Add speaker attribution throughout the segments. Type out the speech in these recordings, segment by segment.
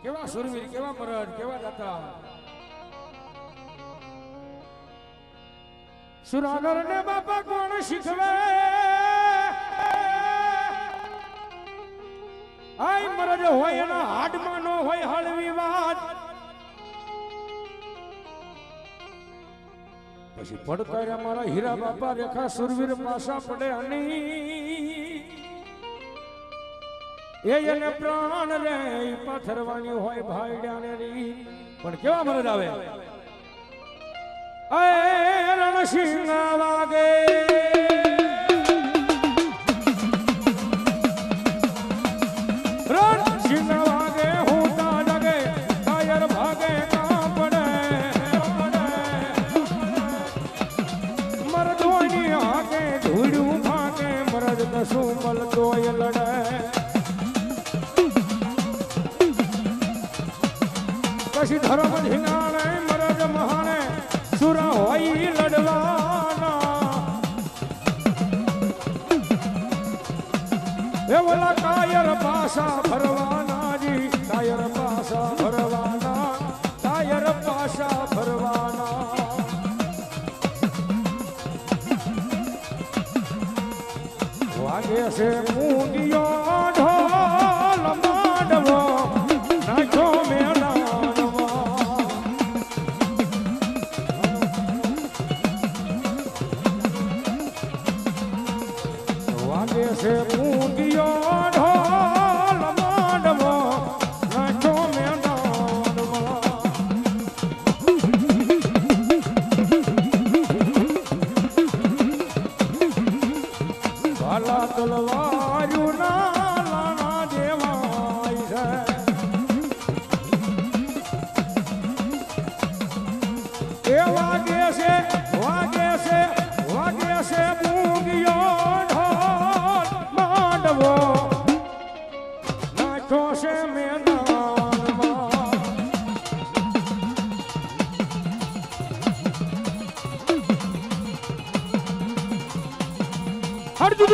Speaker 1: કેવા સુરવીર, કેવા મરદ, કેવા દાતા. સુરાગર ને બાપા કોણ શીખવે? આય મરદ હોય એના હાડમાં નો હોય હળવી વાત. પછી પડકાર્યા મારા હીરા બાપા રેખા સુરવીર પાસા પડે અની એને પ્રાણ રે પાથરવાની હોય ભાઈડાને રી. પણ કેવા મરદ આવે? અય રણસિંહ વાગે રણસિંહ વાગે હોતા જગે કાયર ભાગે કાં પડે મરદોની હાકે ધૂળ્યું ભાગે મરદ કશું મલતોય લડે. પછી ધર્મ ધીનાણે મરદ મહાણે સુરા હોય લડવાના. એ ઓલા કાયર પાસા ભરવાના જી, કાયર પાસા ભરવાના, કાયર પાસા ભરવાના. વાગે છે મૂંગિયો ઢોલ માંડવો નાખ્યો મેળા. છે મૂંગિયો ઢોલ માંડવો નાખ્યો મેદાનમાં. ભાલા તલવાર્યું ના લાણા જેવાય છે. એ વાગે છે, વાગે છે, વાગે છે મૂંગિયો નાખ્યો છે મેદાનમાં. હર દુ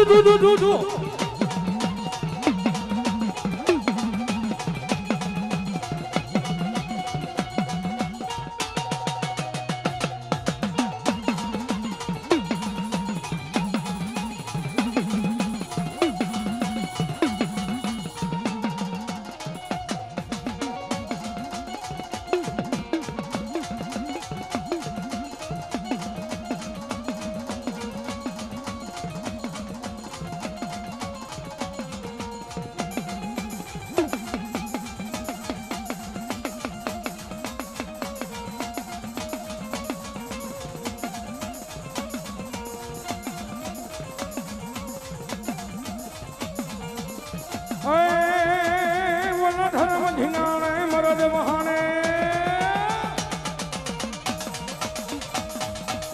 Speaker 1: ઓલા ધર્મ ધીનાણે મરદ મહાણે,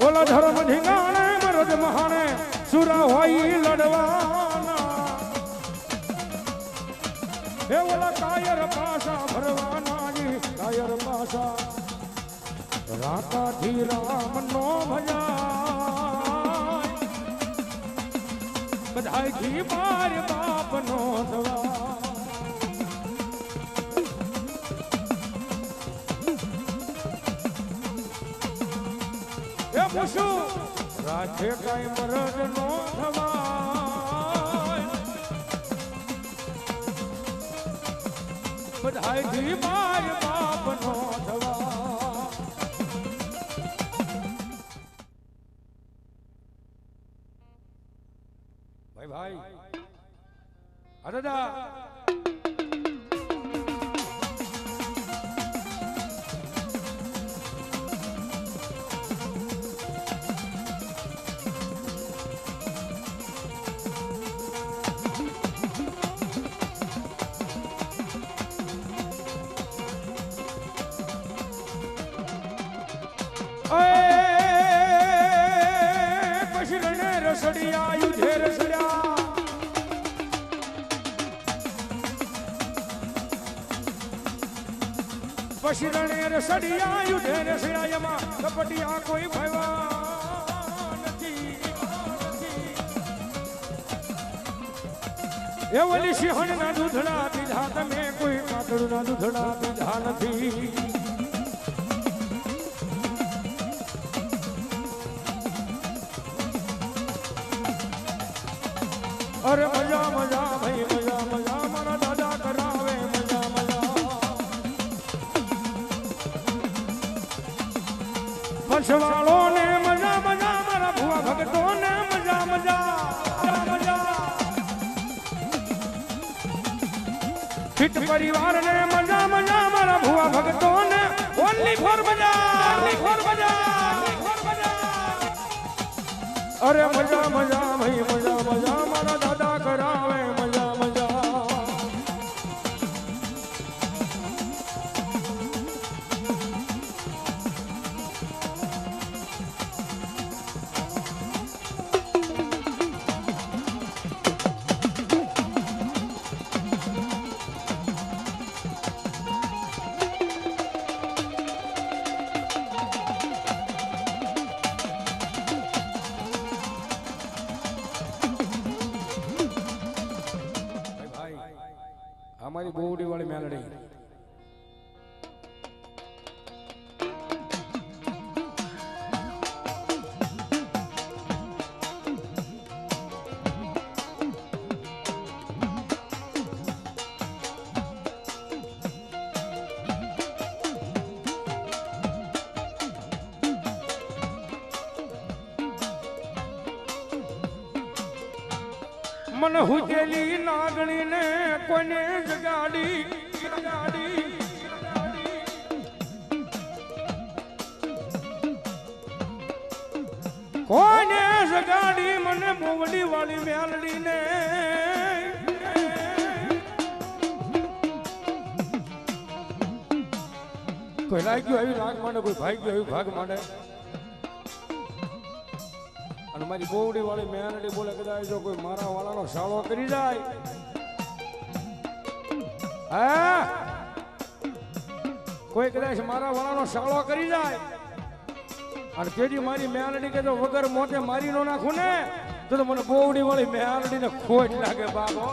Speaker 1: ઓલા ધર્મ ધીનાણે મરદ મહાણે સુરા હોય લડવાના. એ ઓલા કાયર પાસા ભરવાના જી, કાયર પાસા. રાતાથી રામ નો ભજાય બધાયથી માર બાપ નો દવા. એ પૂછું રાખે કઈ મરદ નો થવાય બધાયથી માર બાપ નો દવા. ભાઈ હા દાદા પછી રણે રસડિયા યુધે રસડ્યા. પછી રણે રસડિયા યુધે રસડ્યા. એમાં કપટિયા કોઈ ભયવા નથી. એ ઓલી સિંહણના દૂધડા પીધા તમે કોઈ પાતળું દૂધના દૂધડા પીધા નથી. અરે મજા મજા ભાઈ મજા મજા મારા દાદા કરાવે મજા મજા. પછવાળો ને મજા મજા મારા ભુવા ભગતો ને મજા મજા મજા. ફિટ પરિવાર ને મજા મજા મારા ભુવા ભગતો ને ઓનલી ફોર મજા ઓનલી ફોર મજા. અરે મજા મજા ભાઈ મજા મજા મારા દાદા કરાવે મજા મજા. हमारी बोडी वाली मेलडी मन हुजेली नागणी ने कोने जगाड़ी जगाड़ी कोने जगाड़ी मन बोवड़ी वाली मेलड़ी ने कोई लाग्यो आई राग माने कोई भाग्यो आई भाग माने. મારી બોવડી વાળી મેલડી બોલે કદાચ જો કોઈ મારા વાળાનો સાળો કરી જાય હા કોઈ કદાચ મારા વાળાનો સાળો કરી જાય અને તેજી મારી મેલડી કે જો વગર મોતે મારી નો નાખું ને તો મને બોવડી વાળી મેલડીને ખોટ લાગે બાબો.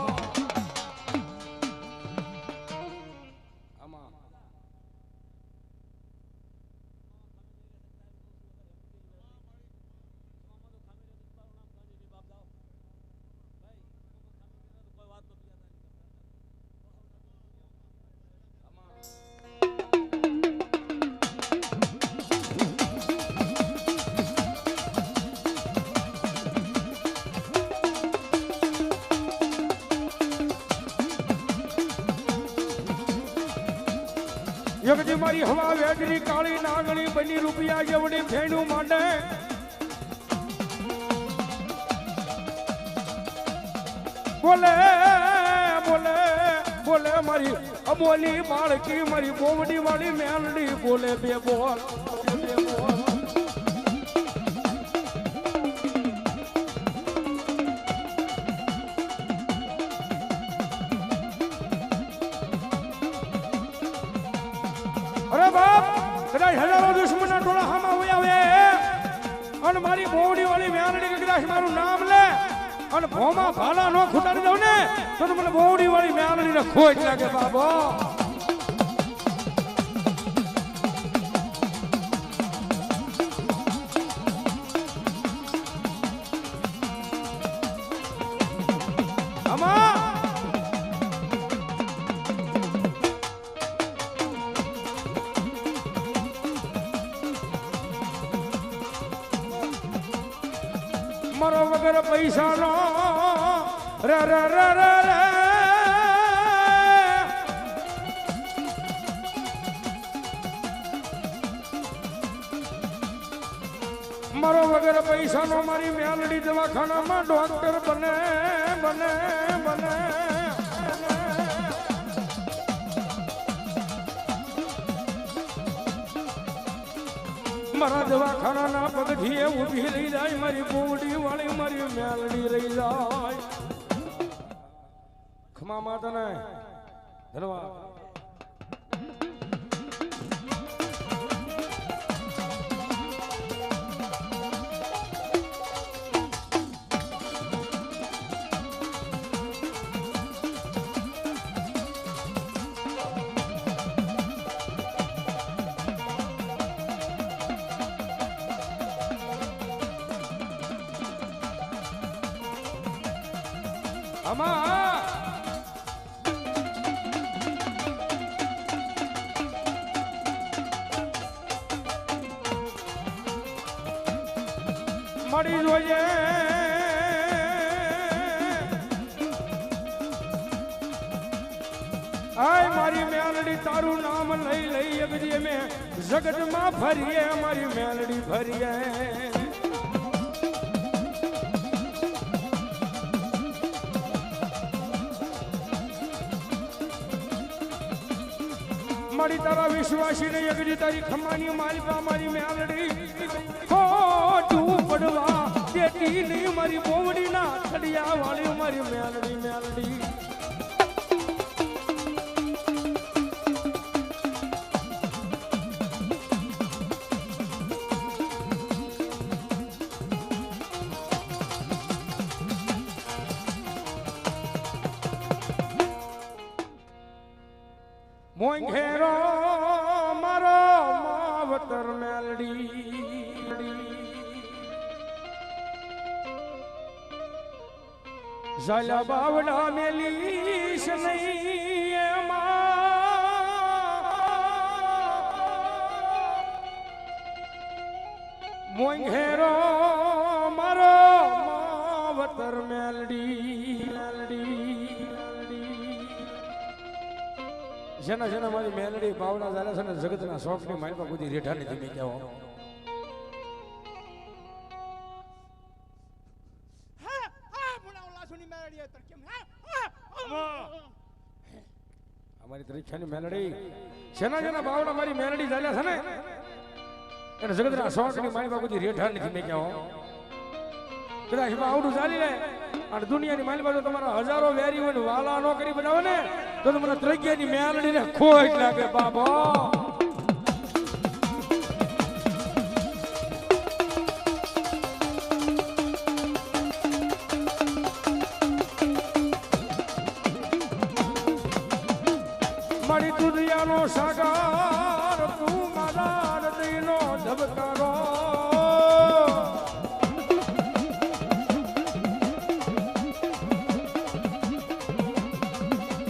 Speaker 1: યગજી મારી હવા વેગની કાળી નાગણી બની રૂપિયા જેવડી ફેણું માંડે બોલે બોલે બોલે મારી અમોલી બાળકી મારી બોવડી વાળી મેલડી બોલે બે બોલ બે બોલ. અરે બાપ કદાચ હજારો દુશ્મનના ટોળા હામા હોય આવે અને મારી બોવડી વાળી મેલડી કદાચ મારું નામ લે અને ભોમાં ભાલા નો ખૂટાડી દઉં ને તો મને બોવડી વાળી મેલડીને ખોટ લાગે બાબો. મારો વગર પૈસા નો રે રે રે રે રે મારો વગર પૈસા નો મારી મેલડી દવાખાનામાં ડોક્ટર બને બને બને. મારા દવાખાના પગથીએ ઊભી રહી જાય મારી બોવડી વાળી મારી મેલડી રહી જાય. ખમા માતાને ધન્યવાદ. આમાં મળી જોઈએ આય મારી મેલડી તારું નામ લઈ લઈ અગરીએ મેં જગતમાં ફરીએ મારી મેલડી ફરીએ મારી તારા વિશ્વાસી ને અગરી તારી ખમાની માલિકા મારી મેલડી ખોટું પડવા દેતી નહીં મારી બોવડી ના થડિયા વાળી મારી મેલડી મેલડી મોંઘેરો મારો માવતર મેલડી ઝાલા બાવડા મેલીશ નહીં એમાં મોંઘેરો મારો માવતર મેલડી જેના જેના મારી મેલડી ભાવના ઝાલા છે ને જગતના શોખની માલમાં બધી રેઠાની ધીમી કહેવો અમારી તરીખાની મેલડી જેના જેના ભાવના મારી મેલડી ઝાલા છે ને એને જગતના શોખની માલમાં બધી રેઠાની ધીમી કહેવો કદાચ આવડું ચાલી લે અને દુનિયાની માલમાં જો તમારા હજારો વેરી હોય વાલા નો કરી બનાવે ને તો તમને ત્રગ્યાની મેલડી ને ખોટ લાગે બાબો મારી દુનિયાનો સાગર તું મારા હૃદયનો ધબકારો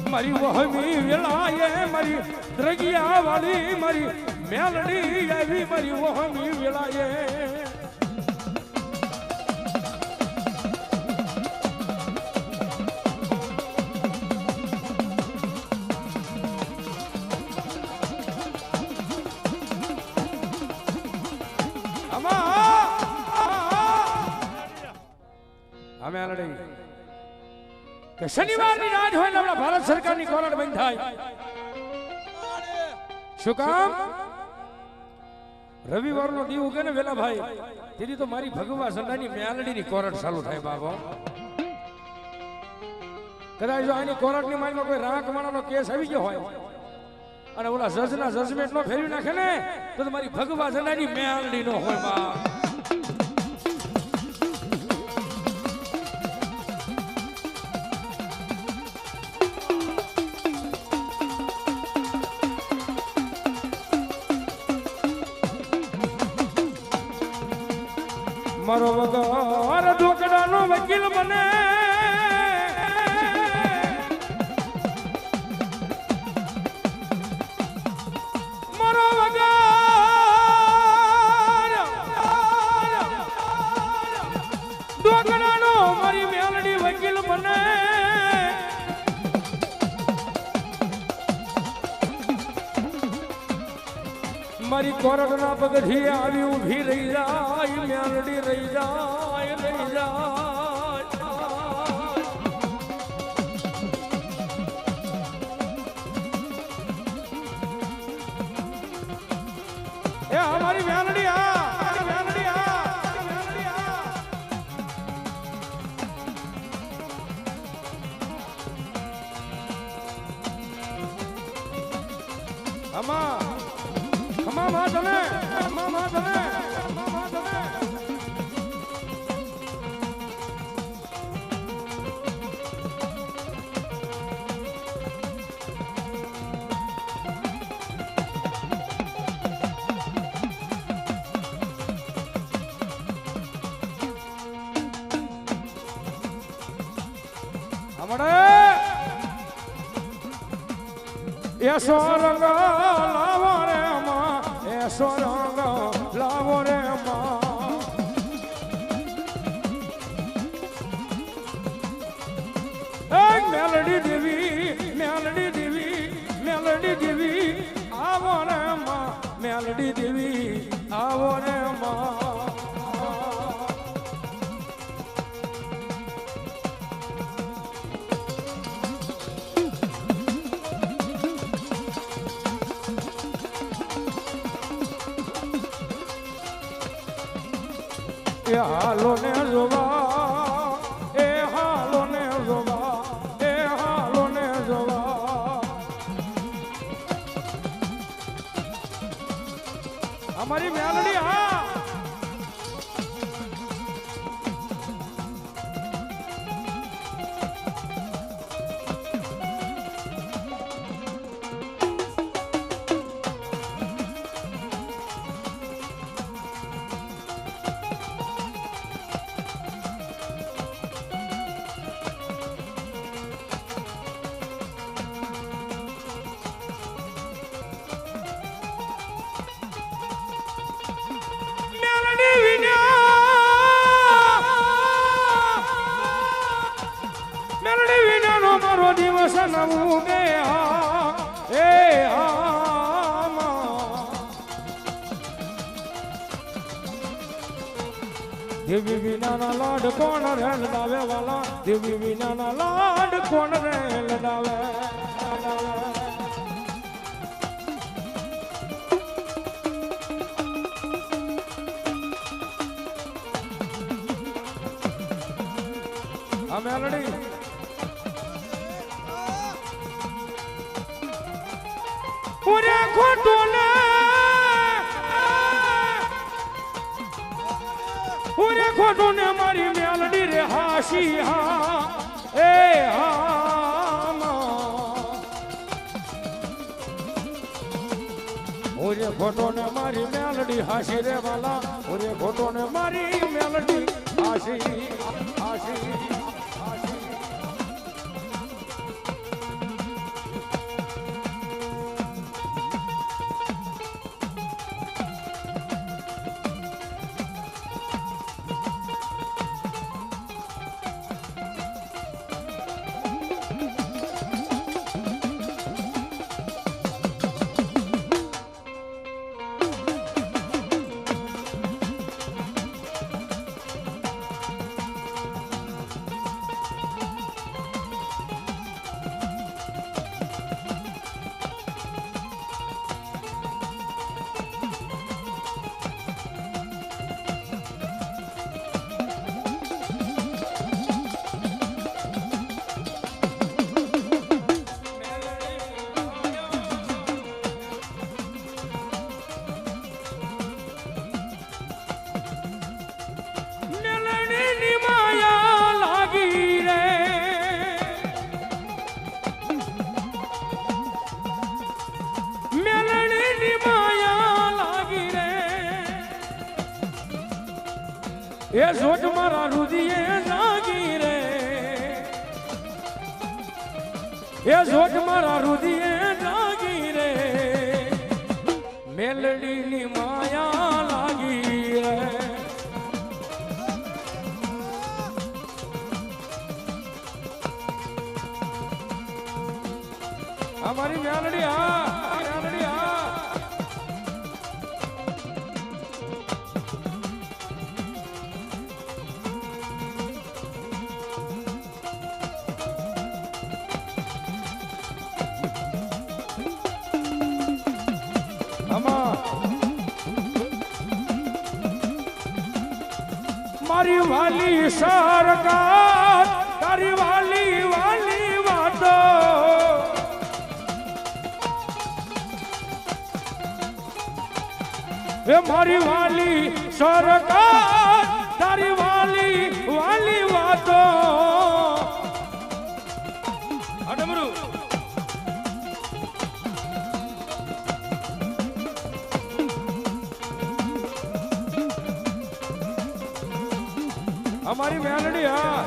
Speaker 1: મારી વહમી વેલાએ મારી દ્રગિયા વાળી મારી મેલડી આવી મારી વહમી વેલાએ મેલડી કે શનિવારની રાત હોય ને આપણા ભારત સરકારની કોર્ટ બંધ થાય શું કામ રવિવારનો દી ઉગે ને વેલા ભાઈ તેથી તો મારી ભગવા સંડાની મેલડીની કોર્ટ ચાલુ થાય બાબો કદાચ જો આની કોર્ટની માલમાં કોઈ રાખ માણાનો કેસ આવી ગયો હોય અને ઓલા જજના જજમેન્ટ નો ફેરવી નાખે ને તો મારી ભગવા સંડાની મેલડી નો હોય બા મારો વગર ઢોકડાનો વકીલ બને મારો વગર ઢોકડાનો મારી મેલડી વકીલ બને મારી કોરડના પગથી આવી ઊભી રહી જાય મેલડી રહી જાય એ અમારી મેલડી આમાં ખમા તમે અમારે એસો રંગ લાવો રે માં, એસો રંગ લાવો રે માં. મેલડી દેવી, મેલડી દેવી, મેલડી દેવી આવો રે માં, મેલડી દેવી આવો રે માં. એ હાલો ને જોવા, એ હાલો ને જોવા, એ હાલો ને જોવા. અમારી મેલડી હા મેલડી વિનાનો મારો દિવસ નવું ગયા એ દેવી વિનાના લાડ કોણ રે લડાવે વાલા, દેવી વિનાના લાડ કોણ રે લડાવે. આ મેલડી પૂરે ખોટું ને પૂરે ખોટું ને મારી મેલડી રે હાશી હા એ હા. પૂરે ખોટો ને મારી મેલડી હાશી રે વાલા, પૂરે ખોટો ને મારી મેલડી હાશી હાશી. એ જોટ મારા રુદિયે લાગી રે, એ જોટ મારા રુદિયે લાગી રે, મેલડીની માયા લાગી રે. અમારી મેલડી હા, મેલડી હા. મારી વાલી સરકાર, તારી વાલી વાલી વાતો, એ મારી વાલી સરકાર, તારી વાલી વાલી વાતો. અડમરું અમારી મેલડી હા.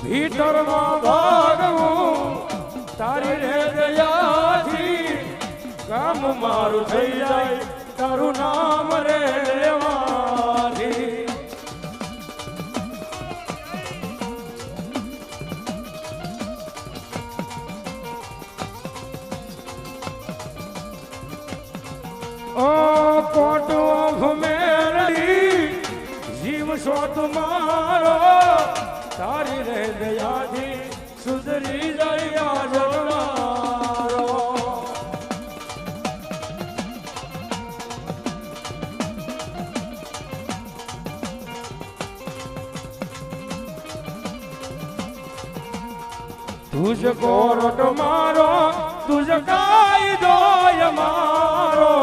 Speaker 1: ભીતરમાં ભાગવું તારી રે દયાથી કામ મારું થઈ જાય તારું નામ રે લેવાથી ઓ કોટો ઘમેરડી જીવ છો તુમારો તારી રે દયાથી સુધરી જાય જગવારો તુજ કોરટ મારો તુજ કાયદો મારો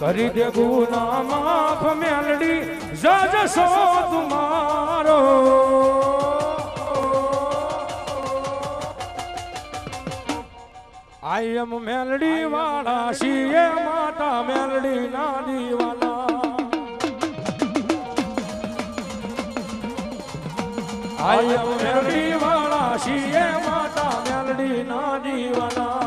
Speaker 1: કરી દે ગુના માફ મેલડી જજ સો તુમારો આઈ એમ મેલડી વાળા શીએ માતા મેલડી ના દીવાના આઈ એમ મેલડી વાળા શીએ માતા મેલડી ના દીવાના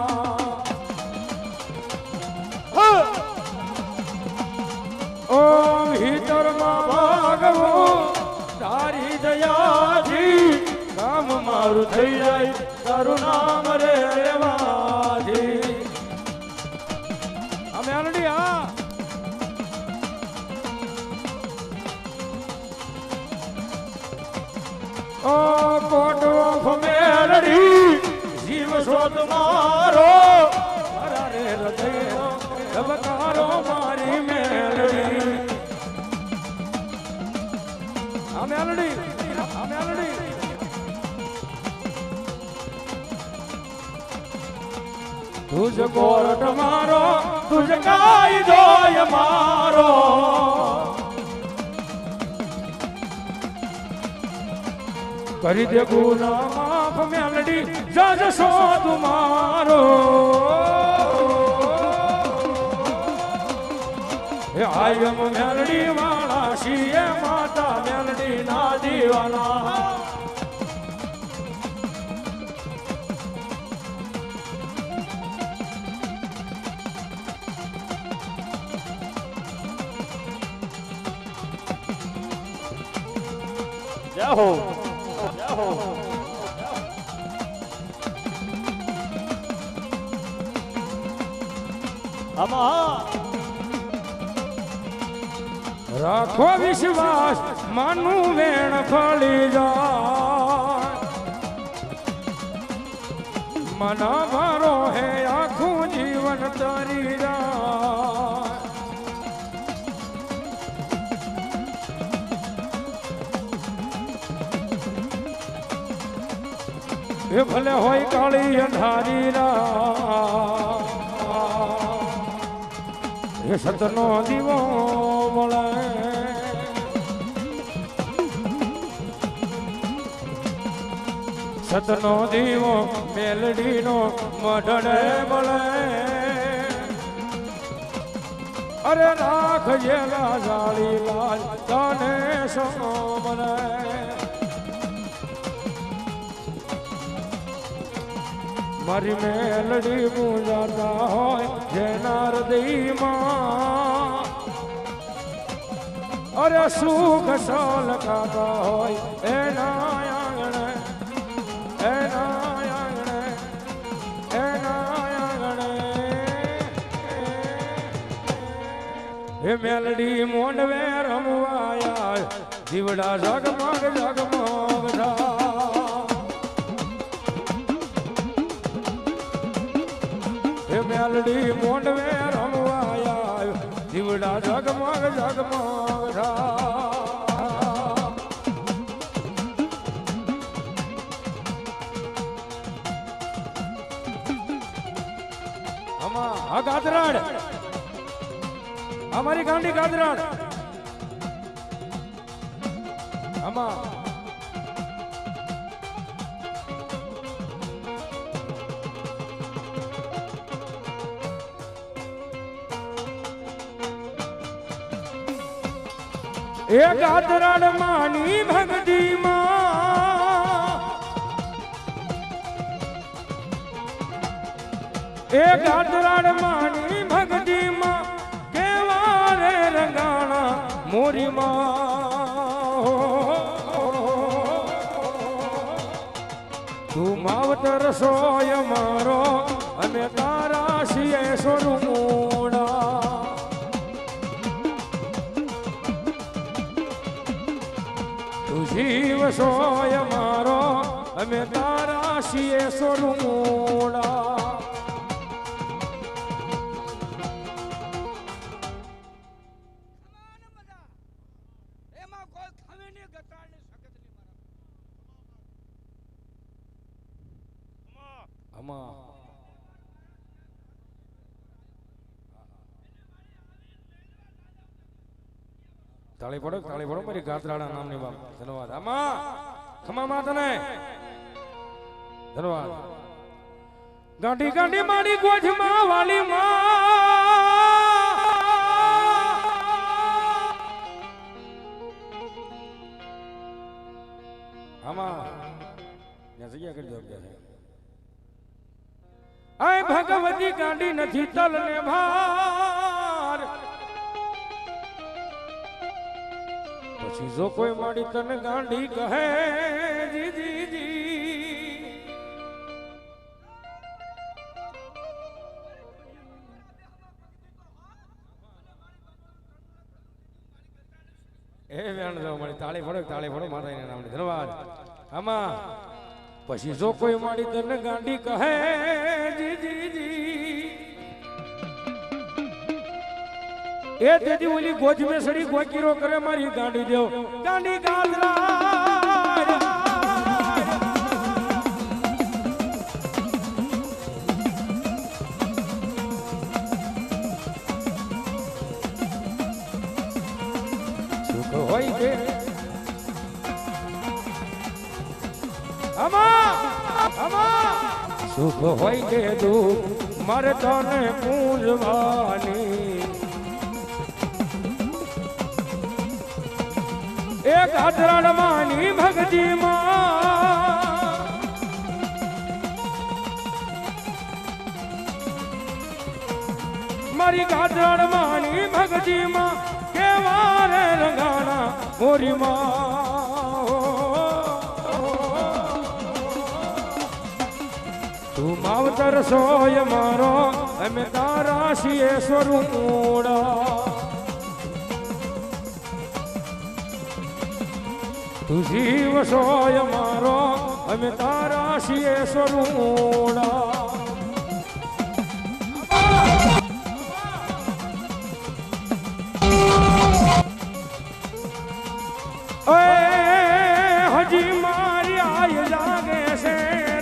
Speaker 1: ઓમ હિતરમાં ભાગવું તારી દયાથી કામ મારું થઈ જાય તારું નામ રે લેવાથી અમે આલડી હા ઓ કોટો ફમેરડી જીવ શોધ મારો મારા રે હૃદય ધબકારો મારી મેલડી આ મેલડી તુજ કોરટ મારો તુજ કાયદો મારો કરી દે ગુના માફ મેલડી જજ સો તુમારો આયમ મેલડી વાળા શીએ માતા મેલડી ના દીવાના જય હો જય હો રાખો વિશ્વાસ માનું વેણ ફળી જાય મના મારો હે આખું જીવન તરી જાય એ ભલે હોય કાળી અંધારી રાત એ સતનો દીવો મળે સતનો દીવો મેલડીનો મઢડે મળે અરે રાખજે જાળી લાલ તને સો મળે મારી મેલડી પૂજાતા હોય જેના હૃદયમાં અરે સુખ સલકાતા હોય એના આંગણે હે મેલડી મોંડવે રમવાયા જીવડા જગમગ જગમગ હે મેલડી મોંડવે રમવાયા જીવડા જગમગ જગમગ આ ગાદરાડ અમારી ગાંડી ગાદરાડ આમાં એક આદરાડ માની ભક્તિ માં એક આદરાડ માની ભક્તિ માં કેવા રે રંગાણા મોરી માં તું માવતર સોય મારો અને તારા શિય સોરુમોડા તું જીવ સોય મારો અમે તારા શિય સોરુમોડા તાળી પડો મારી ગાત્રાડા નામની બાપ ધન્યવાદ આમાં ખમા માતાને ધન્યવાદ ગાંડી ગાંડી મારી ગોઠમાં વાલી આમાં જગ્યા કરી દો આય ભગવતી ગાંડી નથી તલ ને ભાર પછી જો કોઈ માડી તને ગાંડી કહે જી જી જી એ વેણ જો મારી તાળી પડો માતાજીના નામની ધન્યવાદ આમાં પછી જો કોઈ માડી તને ગાંડી કહે જી જી જી એ તેથી ઓલી ગોજ મે સડી ગોકીરો કરે મારી ગાંડી દેવ ગાંડી ગાદરા સુખ હોય કે સુખ હોય કે દુઃખ મારે તને પૂજવાની એક આદરાડ માની ભક્તિ માં મારી ગાદરાડ માની ભક્તિ માં કેવા રે રંગાણા મોરી તું માવતર સોય મારો અમે તારા શિય સ્વરૂપોડા તું જીવ સોય મારો અમે તારા શિય સ્વરૂપોડા હજી મારી આય જાગે છે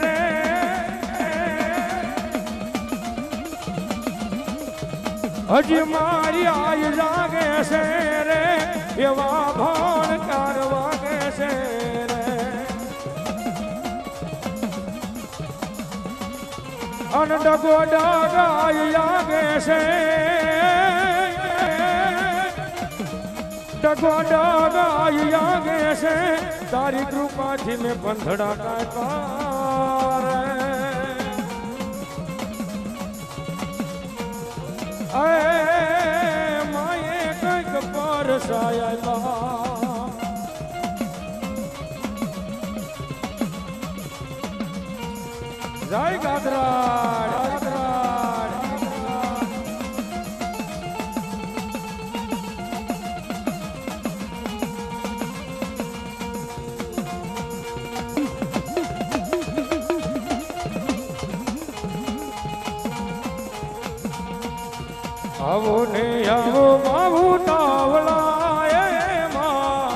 Speaker 1: રે હજી મારી આય જાગે છે રે એવા ભાણ કરવા કે છે રે અન ડગો ડગાય લાગે છે ડગો ડગાય લાગે છે તારી કૃપાથી મેં બંધડા કાપ્યા માએ કંઈક પરસાયેલા જય ગાદરાડ આવો ને આવો બાબુ તાવલા માં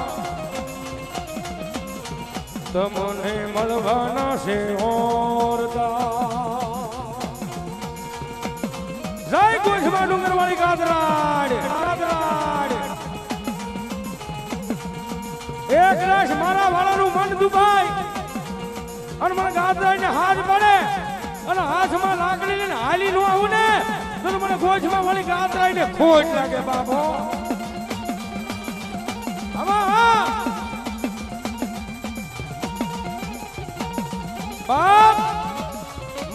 Speaker 1: તમને મળવાના છે ઓરતા જય ગોઠમાં ડુંગરવાળી ગાદરાડ એક રાશ મારા વાળાનું મન દુભાઈ અને મને ગાદરાડને હાથ પડે અને હાથમાં લાકડી લઈને હાલી નો આવું ને તો મને ગોઠમાં વાળી ગાદરાડને ખોટ લાગે બાપો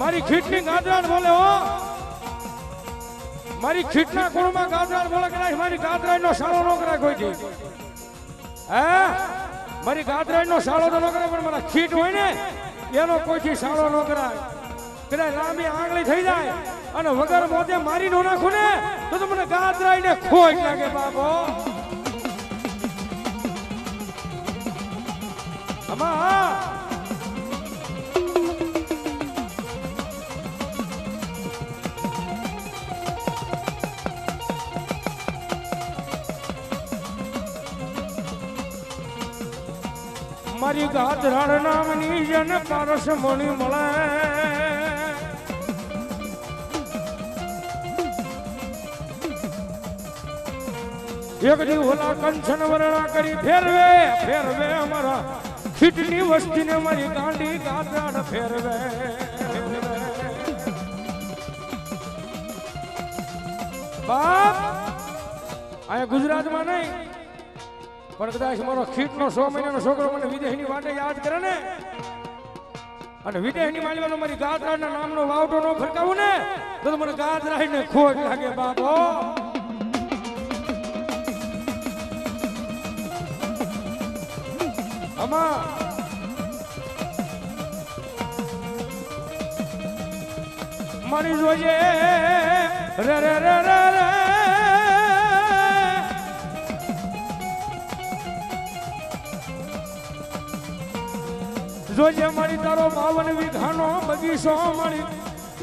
Speaker 1: મારી ખીટની ગાદરાડ બોલે હો, મારી ખીટના કુળમાં ગાદરાડ બોલે કદાચ મારી ગાદરાડનો સાળો ન કરાય કોઈથી. હે મારી ગાદરાડનો સાળો તો ન કરે પણ મારા ખીટ હોય ને એનો કોઈથી સાળો ન કરાય. કદાચ લાંબી આંગળી થઈ જાય અને વગર મોતે મારી નો નાખું ને તો મને ગાદરાઈને ખોટ લાગે બાપો. આમાં મારી ગાદરાડ નામની જન પારસ મણી મળે. એક દી ઓલા કંચન વર્ણા કરી ફેરવે ફેરવે અમારા ખીટની વસ્તીને મારી ગાંડી ગાદરાડ ફેરવે. બાપ અહીંયા ગુજરાતમાં નહીં પણ કદાચ મારો ખીટનો 100 મહિનાનો છોકરો મને વિદેશની વાટે યાદ કરે ને અને વિદેશની માલવાનો મારી ગાદરાડના નામનો વાવટો ન ફરકાવું ને તો મને ગાદરાડને ખોટ લાગે બાપો. આમાં મારી જોઈએ રે રે રે રે રે જોજે મારી તારો 52 વીઘાનો બગીચો મારી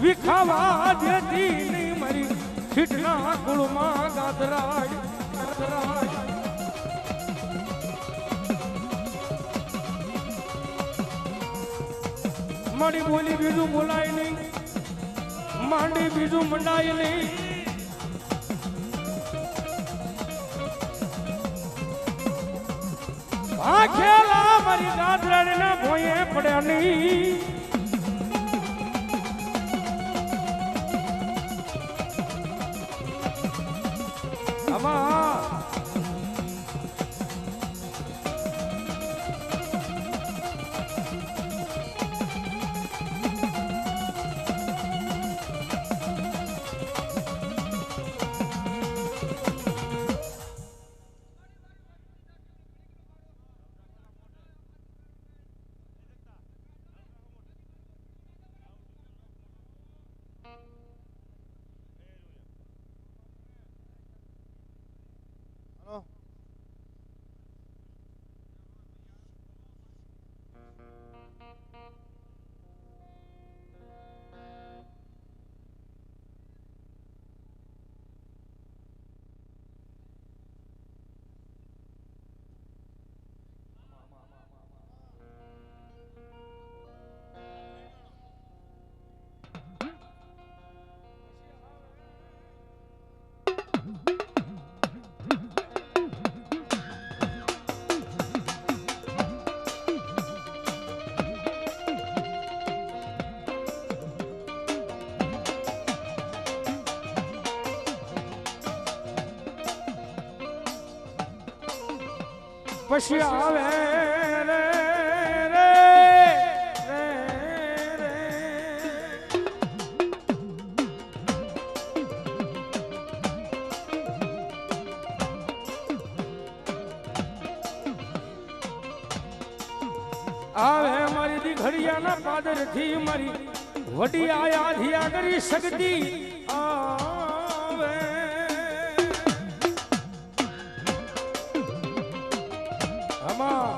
Speaker 1: વિખાવા દેતી નહીં મારી ખીટના કુળમાં ગાદરાડ ગાદરાડ. મારી બોલી બીજું બોલાય નહીં, માંડી બીજું મંડાય નહીં. ભાખેલા મારી ગાદરાડના ભોંયે પડ્યા નહીં. આમાં પછી આવે રે રે રે રે. આવે મારી દીઘડિયાના પાદરથી મારી વડી આયા ધિયા કરી શકતી આવે. આમાં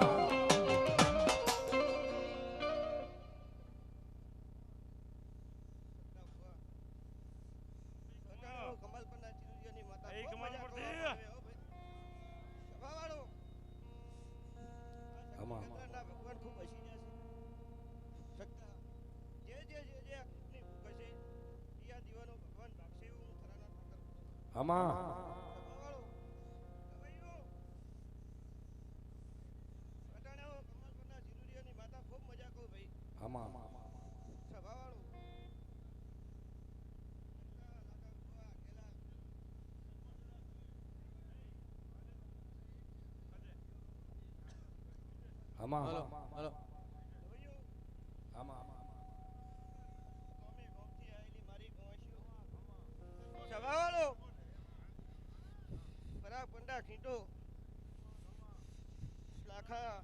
Speaker 1: આમાં
Speaker 2: પખા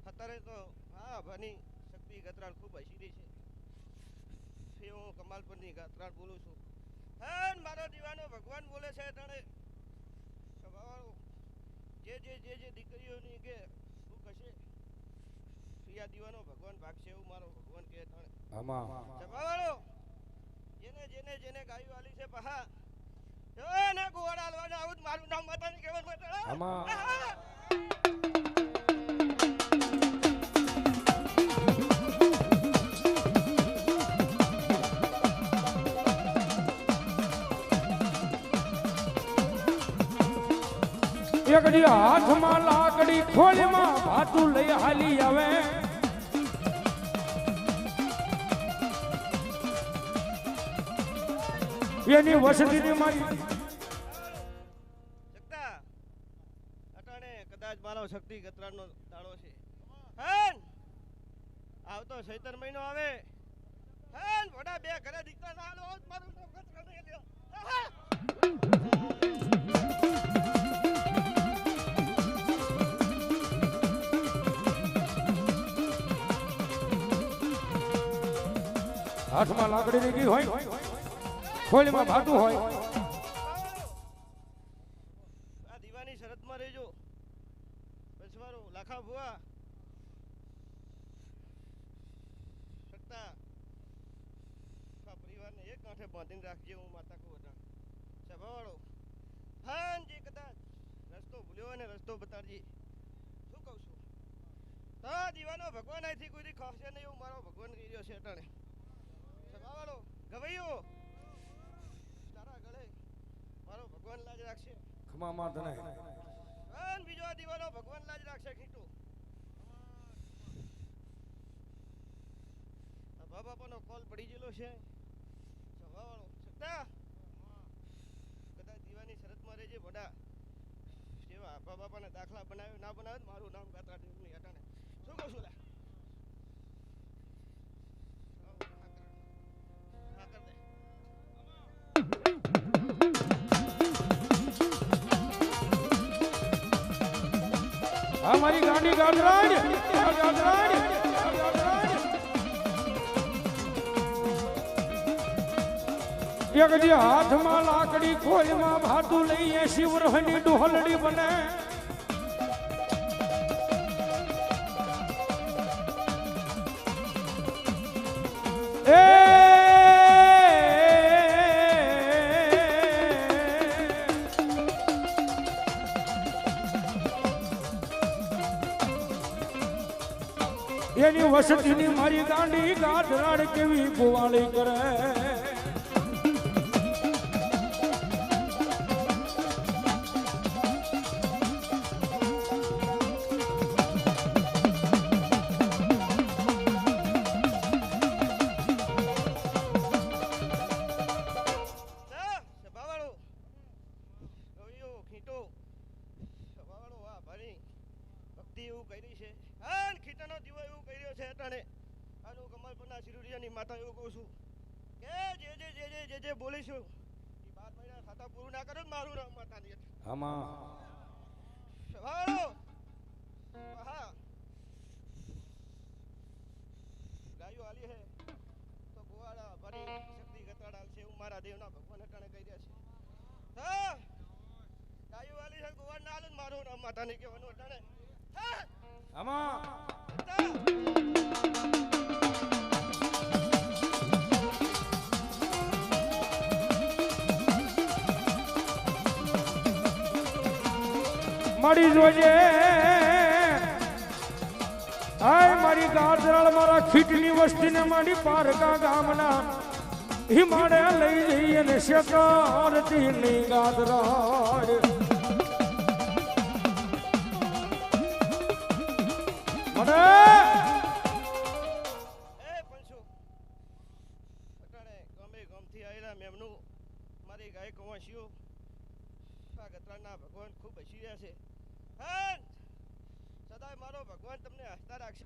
Speaker 2: અત્યારે તો હા ભની શક્તિ ગતરાળ ખૂબ હસીરી છે હું કમાલપુરની ગતરાળ બોલું છું હા મારો દીવાનો ભગવાન બોલે છે તને સ્વભાવવાળો જે દીકરીઓની કે શું કશે યા દીવાનો ભગવાન ભાગશે એવું મારો ભગવાન કહે તને સ્વભાવવાળો જેને ગાયું આલી છે પહા એને ગોળ આલવાના આવું મારું નામ માતાની કહેવાનું
Speaker 1: એક દી હાથમાં લાકડી ખોળીમાં ભાતું લઈ હાલી આવે એની વસતીની મારી
Speaker 2: જગતા અટાણે કદાચ મારો શક્તિ ગતરાનો દાડો છે હન આવતો ચૈતર મહિનો આવે હન વડા બે ઘરે દીકરા ના આલો મારું નામ ગતરા નહીં લ્યો
Speaker 1: હાથમાં લાકડી ની ગઈ હોય ખોલીમાં ભાતું હોય
Speaker 2: આ દીવાની શરતમાં રહેજો પછવારો લાખા ભુવા શકતા પરિવારને એક કાંઠે બાંધીને રાખજે હું માતા કો વટા સભાવાળો હાન જે કદાચ રસ્તો ભૂલ્યો હોય ને રસ્તો બતાડજે શું કહું છું તો દીવાનો ભગવાન અહીંથી કોઈ ખોશે નહીં એવું મારો ભગવાન કહી રહ્યો છે અટાણે સભાવાળો ગવૈયો મારો ભગવાન લાજ રાખશે
Speaker 1: ખમા માં તને
Speaker 2: અન બીજો દીવાનો ભગવાન લાજ રાખશે ખીટો આ બાપાનો કોલ પડી ગયેલો છે સવાવાળો સત્તા કદાચ દીવાની શરતમાં રહેજે ભડા સેવા બાપાને દાખલા બનાવ્યો ના બનાવે મારું નામ ગાતા દેવની અટાણે શું કહું છું
Speaker 1: મારી ગાડી ગાજરાડ એક દી હાથમાં લાકડી ખોળીમાં ભાતું લઈએ શિવરહની ડોહલડી બને એની વસતીની મારી ગાંડી ગાઢરાડ કેવી ગોવાળી કરે
Speaker 2: માતા એવું કહું છું કે જે બોલીશું એ 12 મહિના ખાતા પૂરું ના કરે મારું નામ માતા ની
Speaker 1: આમાં
Speaker 2: સવાળો હા ગાયો આલી હે તો ગોવાળા ભરી શક્તિ ગતાડાલ છે એવું મારા દેવના ભગવાન અટાણે કહી રહ્યા છે હા ગાયો આલી છે ગોવાળ ના આલું મારું નામ માતા ની કહેવાનું અટાણે હા
Speaker 1: આમાં મારી જોજે આય મારી ગાજરાળ મારા ખીટની વસ્તીને મારી પારકા ગામના હિમાડે લઈ જઈએ ને શેકારતી ની ગાજરાળ મને
Speaker 2: એ પંછો અટાણે ગમથી આયેલા મેમનું મારી ગાય કવાશીઓ આ ગતરાના ભગવાન ખૂબ હસી રહ્યા છે સદાય મારો ભગવાન તમને હસતા રાખશે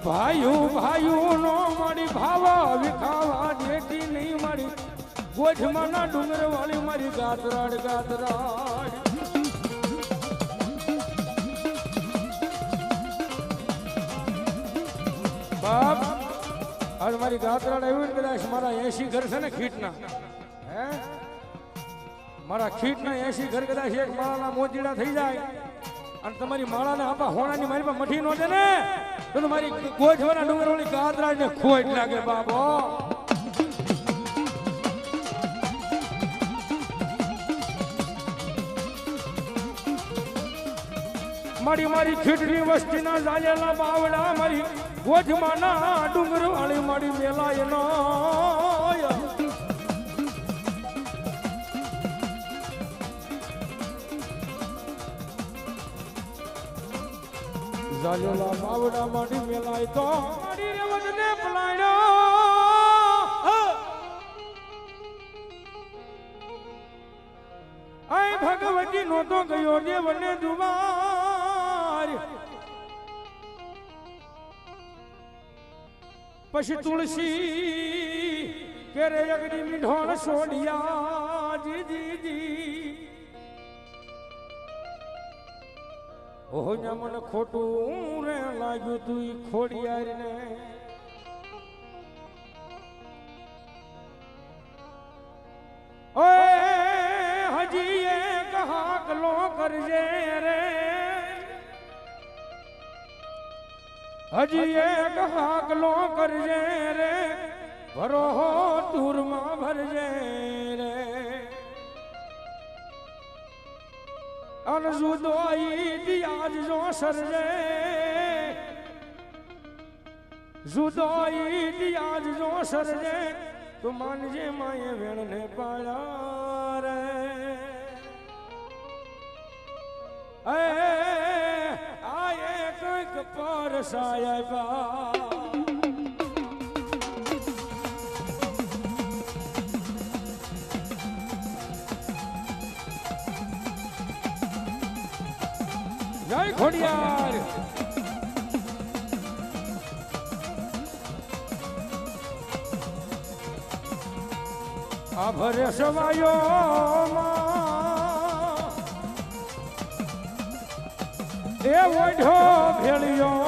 Speaker 1: ભાઈઓ ભાઈઓ નો મારી ભાવા વિખાવા જેટી નહીં મારી ગોઠમાના ડુંગર વાળી મારી ગાતરાડ ગાતરાડ બાપ આજ મારી ગાતરાડ આવી કદાચ મારા 80 ઘર છે ને ખીટના હે મારા ખીટના 80 ઘર કદાચ એક માળાના મોતીડા થઈ જાય અને તમારી માળાને આપા હોણાની મારી પાસે મઠી નો દે ને તો તમારી ગોઠવાના ડુંગર વાળી ગાતરાડ ને ખોટ લાગે બાપો મારી મારી ખીટની વસ્તીના જાયેલા બાવડા મારી ગોઠમાના ડુંગર વાળી મારી મેલાય નો જાયેલા બાવડા મારી મેલાય તો મારી રેવતને પલાણ્યો આય ભગવતી નો તો ગયો દેવને દુબાર પછી તુલસી કેરે અગ્નિ મીઠોણ સોડિયા જી જી જી ઓહો ન્યા મને ખોટું રે લાગ્યું તું ખોડિયાર ને ઓય હજી એક હાકલો કરજે રે હજી એક હાકલો કરજે રે ભરો તુરમાં ભરજે રે અન જુદોઈ દિયાજ જો સરજે જુદોઈ દિયાજ જો સરજે તું માનજે માએ વેણને પાળ્યા રે આયે કંઈક પરસાય બા જય ખોડિયાર આ ભરે સવાયો એ ઓઢો ભેળિયો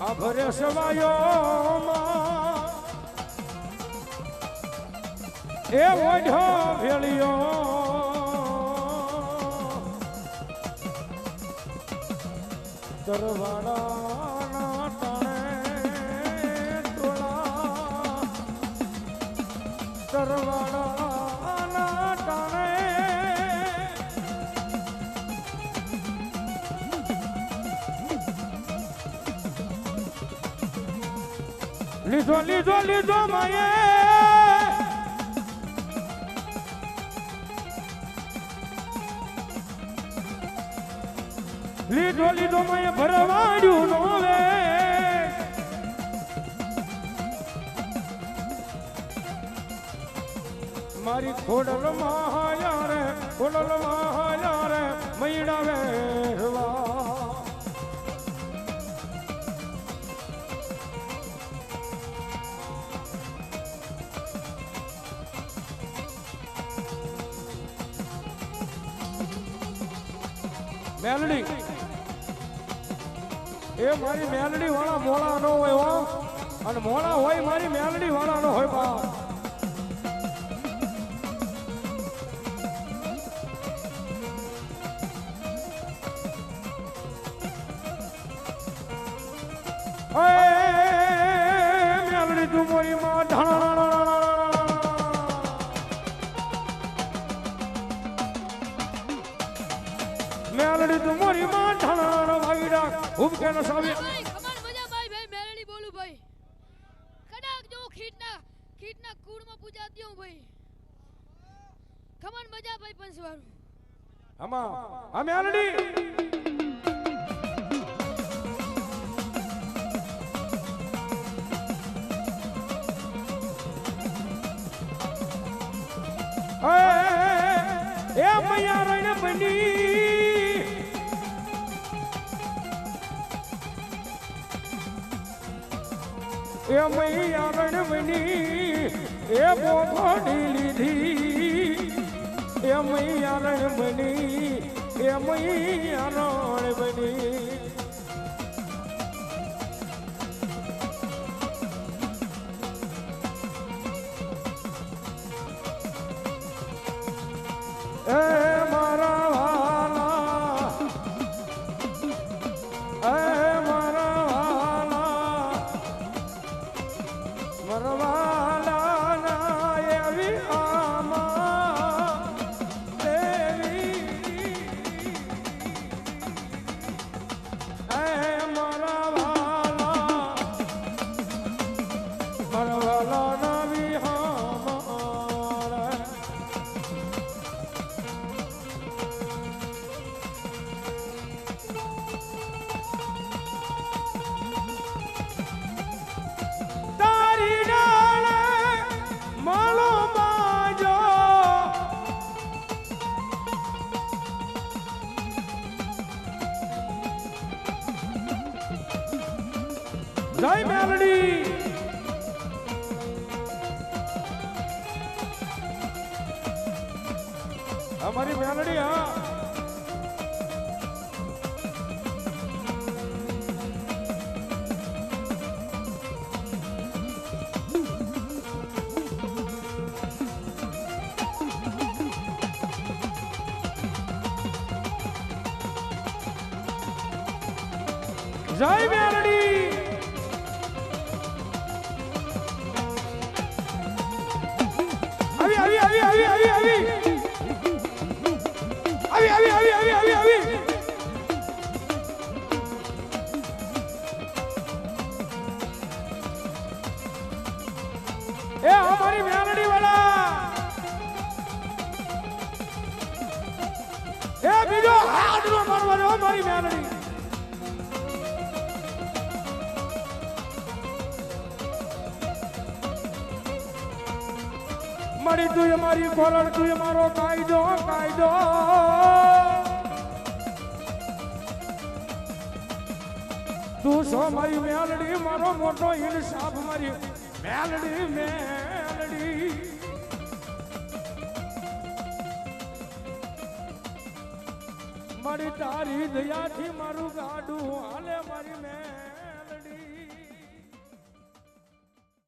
Speaker 1: આ ભરે સવાયો એ ઓઢો ભેળિયો તરવાડા તરવાડા ટાણે લીધો લીધો લીધો માયે લીધો લીધો માયે ભરવાડ્યું નો વે મારી ખોડલ મહાયા રે ખોડલ મહાયા રે મૈડા વેરવા મેલડી એ મારી મેલડી વાળા મોળા નો હોય હો અને મોળા હોય મારી મેલડી વાળા નો હોય બા મેલડી તું મોરી માં મેલડી તું મોરી માં ઢાણા વાગીડા ખૂબ કે ન સાવી
Speaker 3: કમાલ મજા ભાઈ મેલડી બોલું ભાઈ કડાક જો ખીટના કુળમાં પૂજા દ્યો ભાઈ કમાલ મજા ભાઈ પંચવાળું
Speaker 1: આમાં આ મેલડી એ મૈયા રણ બની એ મૈયા રણમણી એ બોખોડી લીધી એ મૈયા રણમણી એ મૈયા રણમણી એ મારા વાલા એ મારા વાલા મારા વાલા ના એવી આમા દેવી એ મારા વાલા નવી હામા તારી ડાળે માળો બાજો જય મેલડી અમારી મેલડી હા જય મેલડી આવી આવી આવી આવી આવી આવી આવી આવી આવી આવી આવી એ અમારી મેલડી વાળા એ બીજો હાથ નો મારવાનો અમારી મેલડી મારી તું મારી કોરડ તું મારો કાયદો કાયદો તું સો મારી મેલડી મારો મોટો ઇન્સાફ મારી મેલડી મેલડી મારી તારી દયાથી મારું ગાડું હાલે